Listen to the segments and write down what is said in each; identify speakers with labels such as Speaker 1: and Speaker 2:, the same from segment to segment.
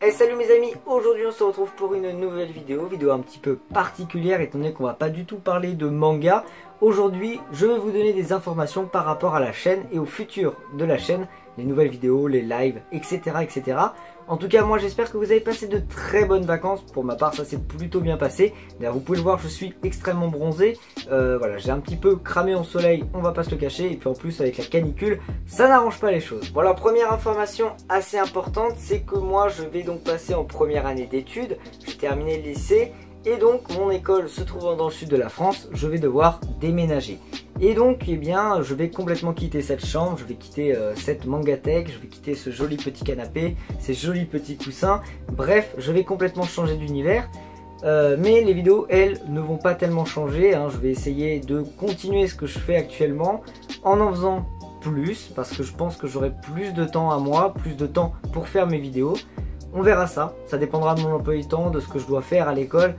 Speaker 1: Hey, salut mes amis, aujourd'hui on se retrouve pour une nouvelle vidéo un petit peu particulière étant donné qu'on va pas du tout parler de manga. Aujourd'hui je vais vous donner des informations par rapport à la chaîne et au futur de la chaîne, les nouvelles vidéos, les lives, etc. etc. En tout cas moi j'espère que vous avez passé de très bonnes vacances, pour ma part ça s'est plutôt bien passé. D'ailleurs vous pouvez le voir, je suis extrêmement bronzé, voilà, j'ai un petit peu cramé au soleil, on va pas se le cacher, et puis en plus avec la canicule ça n'arrange pas les choses. Bon alors première information assez importante, c'est que moi je vais donc passer en première année d'études, j'ai terminé le lycée et donc mon école se trouvant dans le sud de la France, je vais devoir déménager. Et donc eh bien je vais complètement quitter cette chambre, je vais quitter cette mangatech, je vais quitter ce joli petit canapé, ces jolis petits coussins, bref je vais complètement changer d'univers. Mais les vidéos elles ne vont pas tellement changer, hein. Je vais essayer de continuer ce que je fais actuellement en faisant plus, parce que je pense que j'aurai plus de temps à moi, plus de temps pour faire mes vidéos. On verra ça dépendra de mon emploi du temps, de ce que je dois faire à l'école.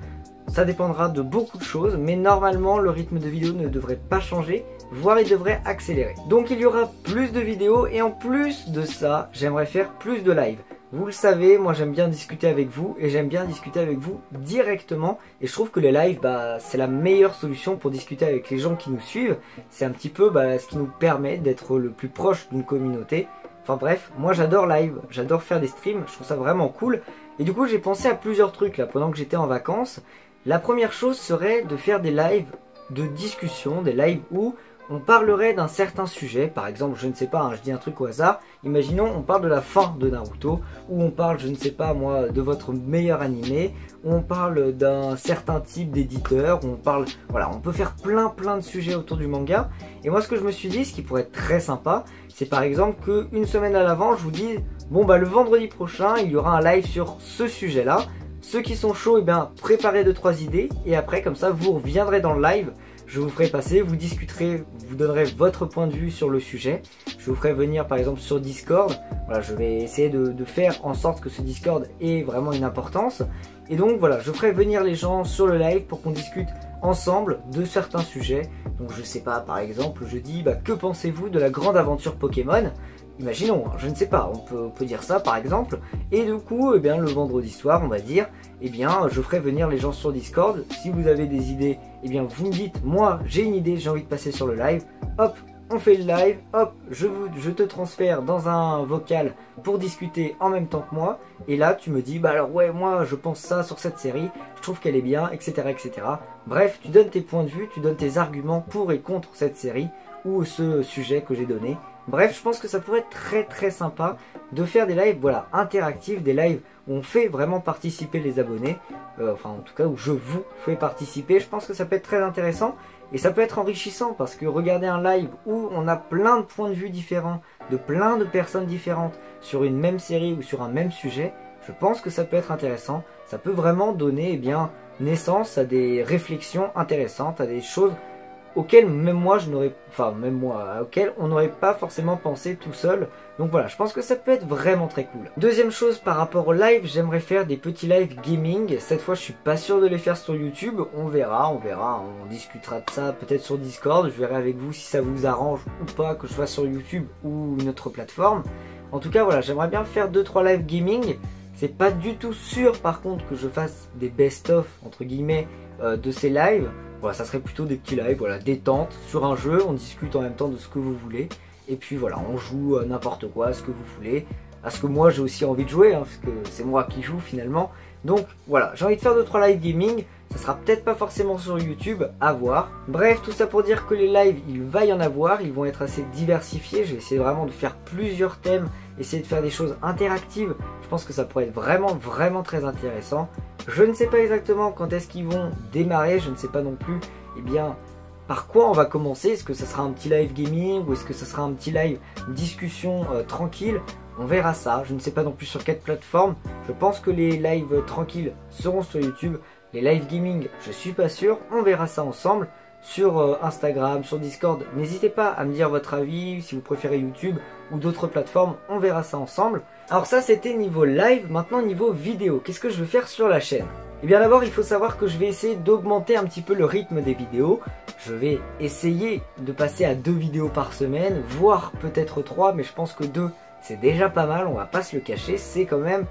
Speaker 1: Ça dépendra de beaucoup de choses, mais normalement le rythme de vidéo ne devrait pas changer, voire il devrait accélérer. Donc il y aura plus de vidéos et en plus de ça, j'aimerais faire plus de live. Vous le savez, moi j'aime bien discuter avec vous et j'aime bien discuter avec vous directement. Et je trouve que les lives, c'est la meilleure solution pour discuter avec les gens qui nous suivent. C'est un petit peu ce qui nous permet d'être le plus proche d'une communauté. Enfin bref, moi j'adore live, j'adore faire des streams, je trouve ça vraiment cool. Et du coup j'ai pensé à plusieurs trucs là pendant que j'étais en vacances. La première chose serait de faire des lives de discussion, des lives où on parlerait d'un certain sujet. Par exemple, je ne sais pas, hein, je dis un truc au hasard, imaginons on parle de la fin de Naruto, ou on parle, je ne sais pas moi, de votre meilleur animé, ou on parle d'un certain type d'éditeur, ou on parle, voilà, on peut faire plein de sujets autour du manga. Et moi ce que je me suis dit, ce qui pourrait être très sympa, c'est par exemple qu'une semaine à l'avant, je vous dis, bon le vendredi prochain, il y aura un live sur ce sujet là. Ceux qui sont chauds, préparez 2-3 idées, et après comme ça vous reviendrez dans le live. Je vous ferai passer, vous discuterez, vous donnerez votre point de vue sur le sujet. Je vous ferai venir par exemple sur Discord. Voilà, je vais essayer de faire en sorte que ce Discord ait vraiment une importance. Et donc voilà, je ferai venir les gens sur le live pour qu'on discute ensemble de certains sujets. Donc je sais pas, par exemple, je dis que pensez-vous de la grande aventure Pokémon ? Imaginons, je ne sais pas, on peut dire ça par exemple. Et du coup, le vendredi soir, on va dire, je ferai venir les gens sur Discord. Si vous avez des idées, vous me dites, moi j'ai une idée, j'ai envie de passer sur le live. Hop, on fait le live, hop, je te transfère dans un vocal pour discuter en même temps que moi. Et là, tu me dis, alors ouais, moi je pense ça sur cette série, je trouve qu'elle est bien, etc., etc. Bref, tu donnes tes points de vue, tu donnes tes arguments pour et contre cette série ou ce sujet que j'ai donné. Bref, je pense que ça pourrait être très sympa de faire des lives interactifs, des lives où on fait vraiment participer les abonnés, enfin en tout cas où je vous fais participer. Je pense que ça peut être très intéressant et ça peut être enrichissant parce que regarder un live où on a plein de points de vue différents, de plein de personnes différentes sur une même série ou sur un même sujet, je pense que ça peut être intéressant. Ça peut vraiment donner naissance à des réflexions intéressantes, à des choses auquel même moi auquel on n'aurait pas forcément pensé tout seul. Donc voilà, je pense que ça peut être vraiment très cool. Deuxième chose par rapport au live, j'aimerais faire des petits lives gaming. Cette fois je suis pas sûr de les faire sur YouTube, on verra, on discutera de ça peut-être sur Discord, je verrai avec vous si ça vous arrange ou pas que je fasse sur YouTube ou une autre plateforme. En tout cas voilà, j'aimerais bien faire 2-3 lives gaming. C'est pas du tout sûr par contre que je fasse des best-of entre guillemets de ces lives. Voilà, ça serait plutôt des petits lives, voilà, détente sur un jeu, on discute en même temps de ce que vous voulez. Et puis voilà, on joue n'importe quoi, ce que vous voulez. À ce que moi j'ai aussi envie de jouer, parce que c'est moi qui joue finalement. Donc voilà, j'ai envie de faire 2-3 lives gaming. Ça sera peut-être pas forcément sur YouTube, à voir. Bref, tout ça pour dire que les lives, il va y en avoir. Ils vont être assez diversifiés. Je vais essayer vraiment de faire plusieurs thèmes. Essayer de faire des choses interactives. Je pense que ça pourrait être vraiment très intéressant. Je ne sais pas exactement quand est-ce qu'ils vont démarrer. Je ne sais pas non plus, par quoi on va commencer. Est-ce que ça sera un petit live gaming ou est-ce que ça sera un petit live discussion tranquille? On verra ça. Je ne sais pas non plus sur quelle plateforme. Je pense que les lives tranquilles seront sur YouTube. Les live gaming, je suis pas sûr. On verra ça ensemble sur Instagram, sur Discord. N'hésitez pas à me dire votre avis, si vous préférez YouTube ou d'autres plateformes. On verra ça ensemble. Alors ça, c'était niveau live. Maintenant, niveau vidéo. Qu'est-ce que je vais faire sur la chaîne? Eh bien d'abord, il faut savoir que je vais essayer d'augmenter un petit peu le rythme des vidéos. Je vais essayer de passer à 2 vidéos par semaine, voire peut-être 3, mais je pense que 2, c'est déjà pas mal. On va pas se le cacher. C'est quand même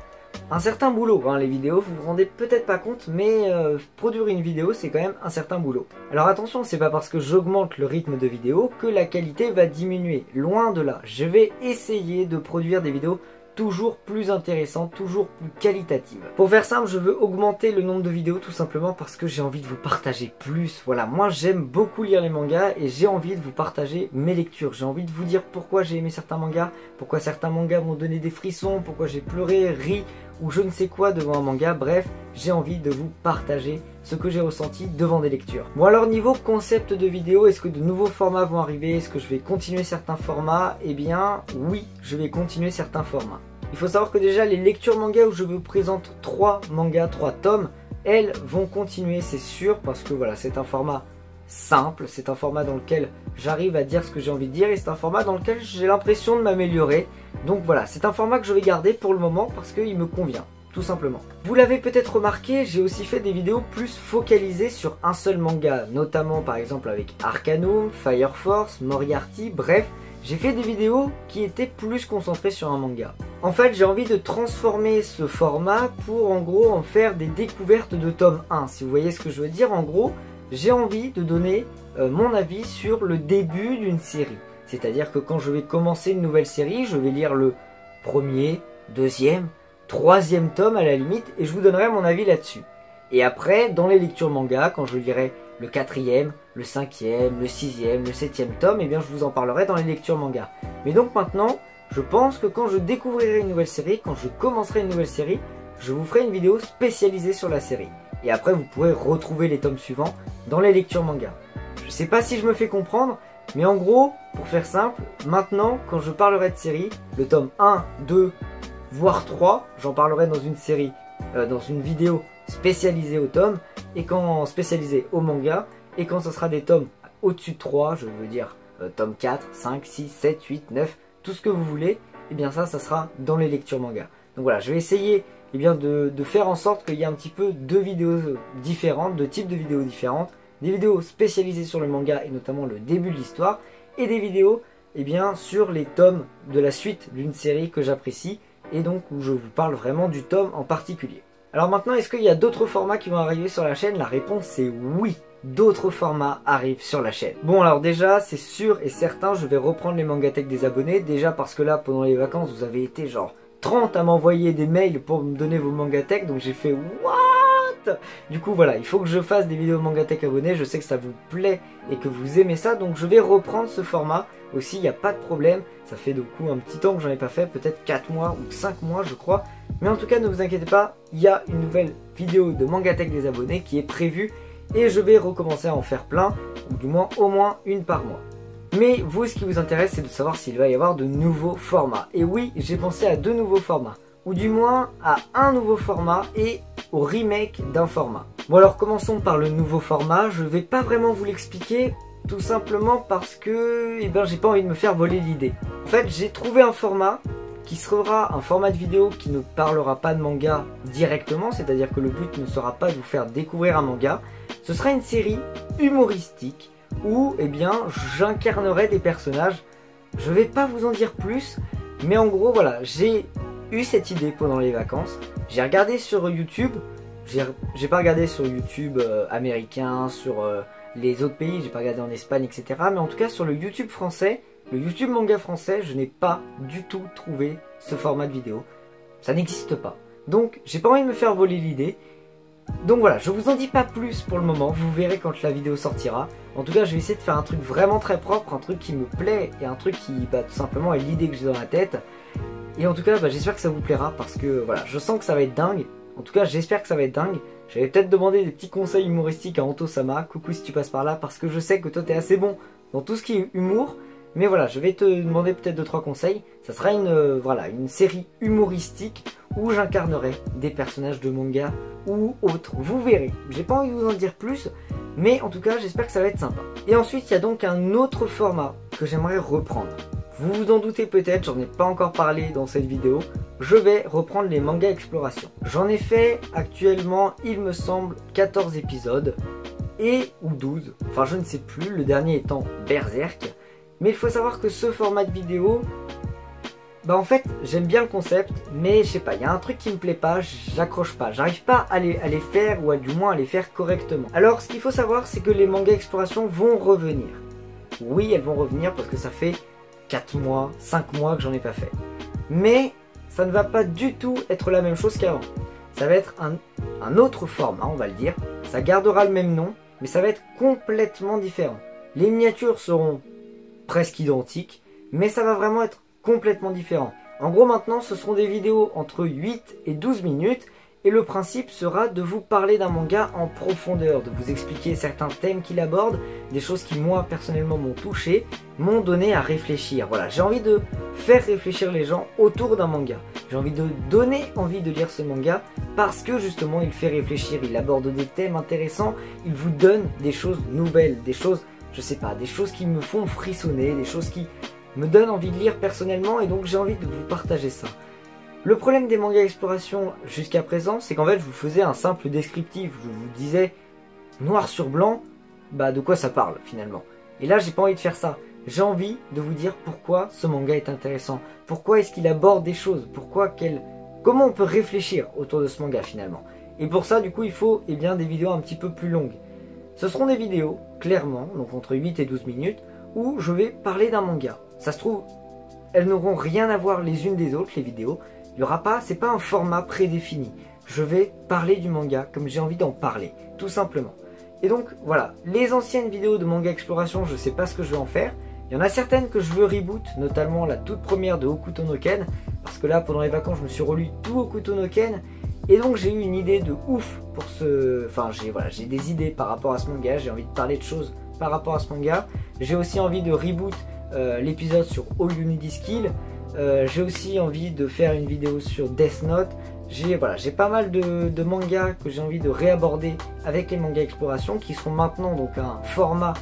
Speaker 1: un certain boulot, hein, les vidéos, vous vous rendez peut-être pas compte, mais produire une vidéo c'est quand même un certain boulot. Alors attention, c'est pas parce que j'augmente le rythme de vidéo que la qualité va diminuer, loin de là. Je vais essayer de produire des vidéos toujours plus intéressantes, toujours plus qualitatives. Pour faire simple, je veux augmenter le nombre de vidéos tout simplement parce que j'ai envie de vous partager plus. Voilà, moi j'aime beaucoup lire les mangas et j'ai envie de vous partager mes lectures. J'ai envie de vous dire pourquoi j'ai aimé certains mangas, pourquoi certains mangas m'ont donné des frissons, pourquoi j'ai pleuré, ri ou je ne sais quoi devant un manga. Bref, j'ai envie de vous partager ce que j'ai ressenti devant des lectures. Bon alors niveau concept de vidéo, est-ce que de nouveaux formats vont arriver? Est-ce que je vais continuer certains formats? Eh bien oui, je vais continuer certains formats. Il faut savoir que déjà les lectures manga où je vous présente 3 mangas, 3 tomes, elles vont continuer, c'est sûr, parce que voilà, c'est un format simple, c'est un format dans lequel j'arrive à dire ce que j'ai envie de dire et c'est un format dans lequel j'ai l'impression de m'améliorer. Donc voilà, c'est un format que je vais garder pour le moment parce qu'il me convient, tout simplement. Vous l'avez peut-être remarqué, j'ai aussi fait des vidéos plus focalisées sur un seul manga, notamment par exemple avec Arcanum, Fire Force, Moriarty, bref, j'ai fait des vidéos qui étaient plus concentrées sur un manga. En fait, j'ai envie de transformer ce format pour en gros en faire des découvertes de tome 1, si vous voyez ce que je veux dire. En gros, j'ai envie de donner mon avis sur le début d'une série. C'est-à-dire que quand je vais commencer une nouvelle série, je vais lire le premier, deuxième, troisième tome à la limite et je vous donnerai mon avis là-dessus. Et après, dans les lectures manga, quand je lirai le 4e, le 5e, le 6e, le 7e tome, eh bien je vous en parlerai dans les lectures manga. Mais donc maintenant, je pense que quand je découvrirai une nouvelle série, quand je commencerai une nouvelle série, je vous ferai une vidéo spécialisée sur la série. Et après, vous pourrez retrouver les tomes suivants dans les lectures manga. Je sais pas si je me fais comprendre, mais en gros, pour faire simple, maintenant, quand je parlerai de série, le tome 1, 2, voire 3, j'en parlerai dans une série, dans une vidéo spécialisée au tome, et quand spécialisée au manga, et quand ce sera des tomes au-dessus de 3, je veux dire tome 4, 5, 6, 7, 8, 9, tout ce que vous voulez, et bien ça sera dans les lectures manga. Donc voilà, je vais essayer de faire en sorte qu'il y ait un petit peu de vidéos différentes, de types de vidéos différentes, des vidéos spécialisées sur le manga et notamment le début de l'histoire, et des vidéos sur les tomes de la suite d'une série que j'apprécie, et donc où je vous parle vraiment du tome en particulier. Alors maintenant, est-ce qu'il y a d'autres formats qui vont arriver sur la chaîne? La réponse c'est oui, d'autres formats arrivent sur la chaîne. Bon alors déjà, c'est sûr et certain, je vais reprendre les mangatech des abonnés, déjà parce que là, pendant les vacances, vous avez été genre 30 à m'envoyer des mails pour me donner vos mangatech, donc j'ai fait what? Du coup voilà, il faut que je fasse des vidéos mangatech abonnés, je sais que ça vous plaît et que vous aimez ça, donc je vais reprendre ce format aussi, il n'y a pas de problème. Ça fait du coup un petit temps que j'en ai pas fait, peut-être 4 mois ou 5 mois je crois. Mais en tout cas ne vous inquiétez pas, il y a une nouvelle vidéo de mangatech des abonnés qui est prévue et je vais recommencer à en faire plein, ou du moins au moins une par mois. Mais vous, ce qui vous intéresse, c'est de savoir s'il va y avoir de nouveaux formats. Et oui, j'ai pensé à 2 nouveaux formats, ou du moins à un nouveau format et au remake d'un format. Bon alors commençons par le nouveau format, je vais pas vraiment vous l'expliquer, tout simplement parce que j'ai pas envie de me faire voler l'idée. En fait, j'ai trouvé un format qui sera un format de vidéo qui ne parlera pas de manga directement, c'est-à-dire que le but ne sera pas de vous faire découvrir un manga. Ce sera une série humoristique où j'incarnerai des personnages. Je vais pas vous en dire plus, mais en gros voilà, j'ai eu cette idée pendant les vacances. J'ai regardé sur YouTube, j'ai pas regardé sur YouTube américain, sur les autres pays, j'ai pas regardé en Espagne, etc. Mais en tout cas sur le YouTube français, le YouTube manga français, je n'ai pas du tout trouvé ce format de vidéo. Ça n'existe pas. Donc j'ai pas envie de me faire voler l'idée. Donc voilà, je vous en dis pas plus pour le moment, vous verrez quand la vidéo sortira. En tout cas, je vais essayer de faire un truc vraiment très propre, un truc qui me plaît et un truc qui tout simplement est l'idée que j'ai dans la tête. Et en tout cas, j'espère que ça vous plaira parce que voilà, je sens que ça va être dingue. En tout cas, j'espère que ça va être dingue. J'avais peut-être demandé des petits conseils humoristiques à Anto-sama, coucou si tu passes par là, parce que je sais que toi t'es assez bon dans tout ce qui est humour. Mais voilà, je vais te demander peut-être 2-3 conseils. Ça sera une série humoristique où j'incarnerai des personnages de manga ou autres. Vous verrez. J'ai pas envie de vous en dire plus, mais en tout cas, j'espère que ça va être sympa. Et ensuite, il y a donc un autre format que j'aimerais reprendre. Vous vous en doutez peut-être, j'en ai pas encore parlé dans cette vidéo. Je vais reprendre les mangas exploration. J'en ai fait actuellement, il me semble, 14 épisodes. Ou 12, enfin je ne sais plus, le dernier étant Berserk. Mais il faut savoir que ce format de vidéo, Bah en fait j'aime bien le concept, mais je sais pas, il y a un truc qui me plaît pas, j'accroche pas, j'arrive pas à les faire, ou du moins à les faire correctement. Alors ce qu'il faut savoir, c'est que les mangas exploration vont revenir. Oui, elles vont revenir parce que ça fait 4 mois, 5 mois que j'en ai pas fait. Mais ça ne va pas du tout être la même chose qu'avant. Ça va être un autre format, on va le dire. Ça gardera le même nom, mais ça va être complètement différent. Les miniatures seront presque identiques, mais ça va vraiment être complètement différent. En gros maintenant ce seront des vidéos entre 8 et 12 minutes et le principe sera de vous parler d'un manga en profondeur, de vous expliquer certains thèmes qu'il aborde, des choses qui moi personnellement m'ont touché, m'ont donné à réfléchir. Voilà, j'ai envie de faire réfléchir les gens autour d'un manga. J'ai envie de donner envie de lire ce manga parce que justement il fait réfléchir, il aborde des thèmes intéressants, il vous donne des choses nouvelles, des choses, je sais pas, des choses qui me font frissonner, des choses qui me donnent envie de lire personnellement et donc j'ai envie de vous partager ça. Le problème des mangas exploration jusqu'à présent, c'est qu'en fait je vous faisais un simple descriptif, je vous disais noir sur blanc, bah de quoi ça parle finalement. Et là j'ai pas envie de faire ça, j'ai envie de vous dire pourquoi ce manga est intéressant, pourquoi est-ce qu'il aborde des choses, comment on peut réfléchir autour de ce manga finalement. Et pour ça du coup il faut des vidéos un petit peu plus longues. Ce seront des vidéos, clairement, donc entre 8 et 12 minutes, où je vais parler d'un manga. Ça se trouve, elles n'auront rien à voir les unes des autres, les vidéos. Il y aura pas, c'est pas un format prédéfini. Je vais parler du manga comme j'ai envie d'en parler, tout simplement. Et donc voilà, les anciennes vidéos de manga exploration, je sais pas ce que je vais en faire. Il y en a certaines que je veux reboot, notamment la toute première de Hokuto no Ken, parce que là pendant les vacances je me suis relu tout Hokuto no Ken, et donc j'ai eu une idée de ouf pour j'ai des idées par rapport à ce manga, j'ai envie de parler de choses par rapport à ce manga. J'ai aussi envie de reboot l'épisode sur All You Need Is Kill. J'ai aussi envie de faire une vidéo sur Death Note. J'ai pas mal de mangas que j'ai envie de réaborder avec les mangas exploration qui seront maintenant donc un format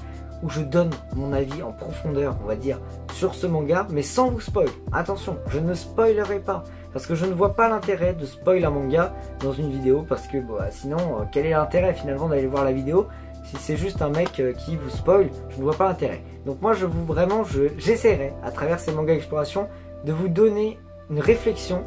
Speaker 1: où je donne mon avis en profondeur, on va dire, sur ce manga, mais sans vous spoil. Attention, je ne spoilerai pas, parce que je ne vois pas l'intérêt de spoil un manga dans une vidéo, parce que sinon, quel est l'intérêt finalement d'aller voir la vidéo si c'est juste un mec qui vous spoil? Je ne vois pas l'intérêt. Donc moi, j'essaierai, à travers ces mangas exploration, de vous donner une réflexion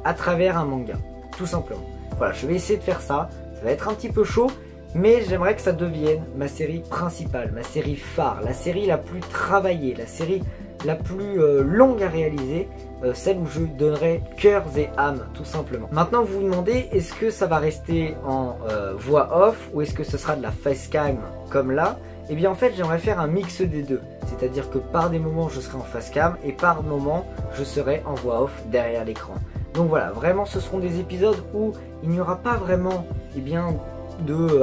Speaker 1: à travers un manga, tout simplement. Voilà, je vais essayer de faire ça, ça va être un petit peu chaud, mais j'aimerais que ça devienne ma série principale, ma série phare, la série la plus travaillée, la série la plus longue à réaliser, celle où je donnerai cœurs et âme, tout simplement. Maintenant vous vous demandez, est-ce que ça va rester en voix off ou est-ce que ce sera de la facecam comme là? Et bien en fait j'aimerais faire un mix des deux, c'est-à-dire que par des moments je serai en facecam et par moments je serai en voix off derrière l'écran. Donc voilà, vraiment ce seront des épisodes où il n'y aura pas vraiment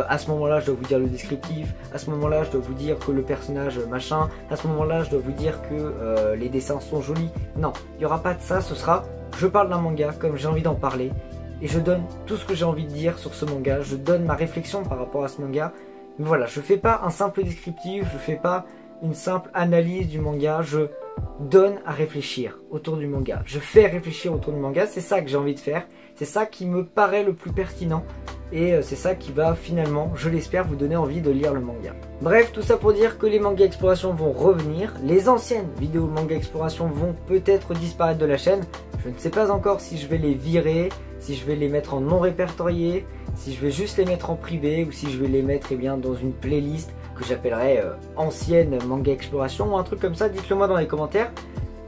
Speaker 1: à ce moment là je dois vous dire le descriptif, à ce moment là je dois vous dire que le personnage machin, à ce moment là je dois vous dire que les dessins sont jolis. Non, il n'y aura pas de ça, ce sera je parle d'un manga comme j'ai envie d'en parler et je donne tout ce que j'ai envie de dire sur ce manga, je donne ma réflexion par rapport à ce manga. Mais voilà, je fais pas un simple descriptif, je fais pas une simple analyse du manga, je donne à réfléchir autour du manga, je fais réfléchir autour du manga, c'est ça que j'ai envie de faire, c'est ça qui me paraît le plus pertinent. Et c'est ça qui va finalement, je l'espère, vous donner envie de lire le manga. Bref, tout ça pour dire que les mangas exploration vont revenir. Les anciennes vidéos manga exploration vont peut-être disparaître de la chaîne. Je ne sais pas encore si je vais les virer, si je vais les mettre en non répertorié, si je vais juste les mettre en privé ou si je vais les mettre dans une playlist que j'appellerai ancienne manga exploration ou un truc comme ça. Dites-le moi dans les commentaires.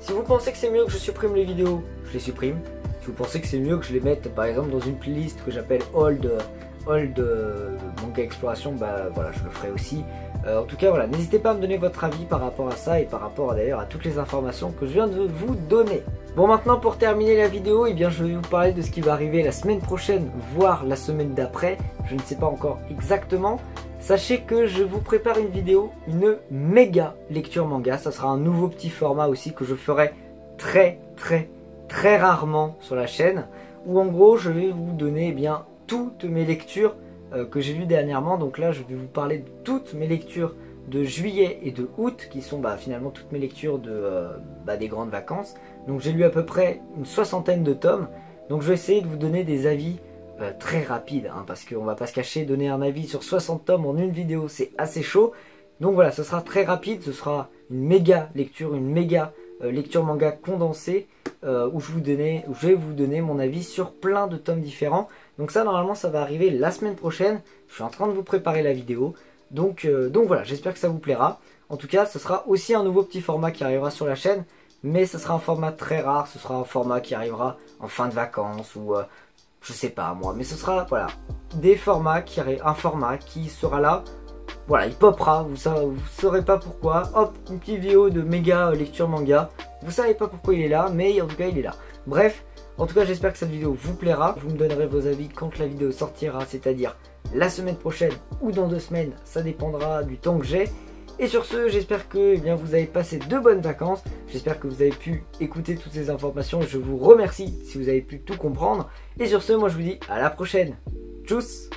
Speaker 1: Si vous pensez que c'est mieux que je supprime les vidéos, je les supprime. Si vous pensez que c'est mieux que je les mette par exemple dans une playlist que j'appelle Old Manga Exploration, voilà, je le ferai aussi. En tout cas voilà, n'hésitez pas à me donner votre avis par rapport à ça et par rapport d'ailleurs à toutes les informations que je viens de vous donner. Bon, maintenant pour terminer la vidéo, je vais vous parler de ce qui va arriver la semaine prochaine, voire la semaine d'après, je ne sais pas encore exactement. Sachez que je vous prépare une vidéo, une méga lecture manga, ça sera un nouveau petit format aussi que je ferai très rarement sur la chaîne, où en gros je vais vous donner toutes mes lectures que j'ai lues dernièrement. Donc là je vais vous parler de toutes mes lectures de juillet et de août qui sont finalement toutes mes lectures des grandes vacances. Donc j'ai lu à peu près une 60aine de tomes, donc je vais essayer de vous donner des avis très rapides, parce qu'on va pas se cacher, donner un avis sur 60 tomes en une vidéo c'est assez chaud. Donc voilà, ce sera très rapide, ce sera une méga lecture, une méga lecture manga condensée où je vais vous donner mon avis sur plein de tomes différents. Donc ça normalement ça va arriver la semaine prochaine. Je suis en train de vous préparer la vidéo. Donc voilà, j'espère que ça vous plaira. En tout cas, ce sera aussi un nouveau petit format qui arrivera sur la chaîne. Mais ce sera un format très rare. Ce sera un format qui arrivera en fin de vacances ou je sais pas moi. Mais ce sera voilà, un format qui sera là. Voilà, il popera, vous saurez pas pourquoi. Hop, une petite vidéo de méga lecture manga. Vous savez pas pourquoi il est là, mais en tout cas il est là. Bref, en tout cas j'espère que cette vidéo vous plaira. Vous me donnerez vos avis quand la vidéo sortira, c'est-à-dire la semaine prochaine ou dans 2 semaines. Ça dépendra du temps que j'ai. Et sur ce, j'espère que vous avez passé de bonnes vacances. J'espère que vous avez pu écouter toutes ces informations. Je vous remercie si vous avez pu tout comprendre. Et sur ce, moi je vous dis à la prochaine. Tchuss!